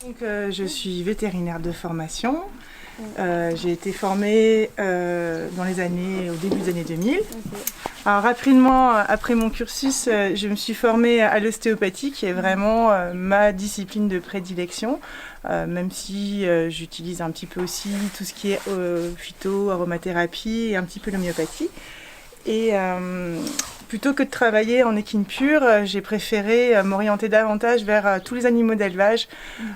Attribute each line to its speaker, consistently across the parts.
Speaker 1: Donc, je suis vétérinaire de formation. J'ai été formée au début des années 2000. Okay. Alors rapidement, après mon cursus, je me suis formée à l'ostéopathie, qui est vraiment ma discipline de prédilection, même si j'utilise un petit peu aussi tout ce qui est phyto, aromathérapie et un petit peu l'homéopathie. Et plutôt que de travailler en équine pure, j'ai préféré m'orienter davantage vers tous les animaux d'élevage,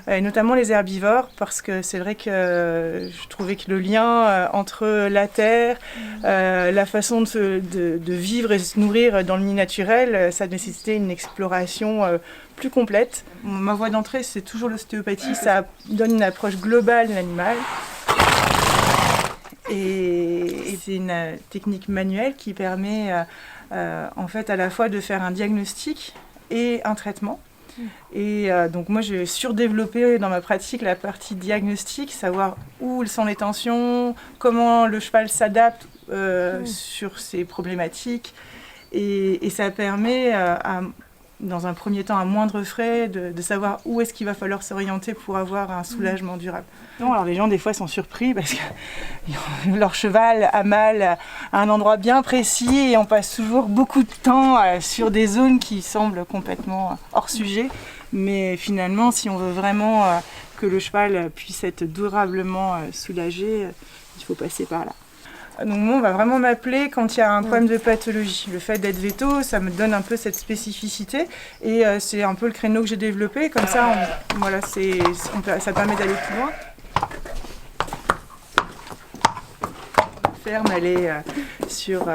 Speaker 1: et notamment les herbivores, parce que c'est vrai que je trouvais que le lien entre la terre, la façon de vivre et de se nourrir dans le milieu naturel, ça nécessitait une exploration plus complète. Ma voie d'entrée, c'est toujours l'ostéopathie, ça donne une approche globale de l'animal. Et c'est une technique manuelle qui permet en fait à la fois de faire un diagnostic et un traitement. Et donc moi j'ai surdéveloppé dans ma pratique la partie diagnostic, savoir où sont les tensions, comment le cheval s'adapte sur ces problématiques. Et ça permet dans un premier temps à moindre frais de savoir où est-ce qu'il va falloir s'orienter pour avoir un soulagement durable. Non, alors les gens des fois sont surpris parce que leur cheval a mal à un endroit bien précis et on passe toujours beaucoup de temps sur des zones qui semblent complètement hors sujet. Mais finalement, si on veut vraiment que le cheval puisse être durablement soulagé, il faut passer par là. Donc moi, on va vraiment m'appeler quand il y a un problème de pathologie. Le fait d'être véto, ça me donne un peu cette spécificité et c'est un peu le créneau que j'ai développé. Comme ça, ça permet d'aller plus loin. La ferme, elle est sur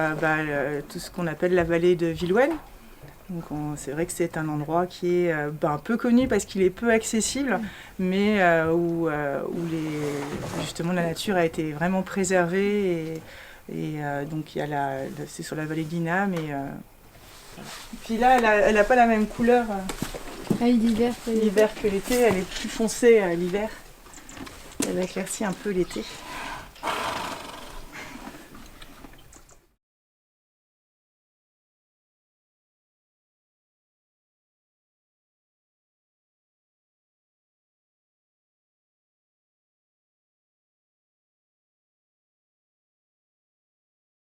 Speaker 1: tout ce qu'on appelle la vallée de Villouenne. Donc c'est vrai que c'est un endroit qui est peu connu parce qu'il est peu accessible, mais où justement la nature a été vraiment préservée et donc c'est sur la vallée d'Inam. Puis là, elle n'a pas la même couleur l'hiver que l'été, elle est plus foncée l'hiver. Elle éclaircit un peu l'été.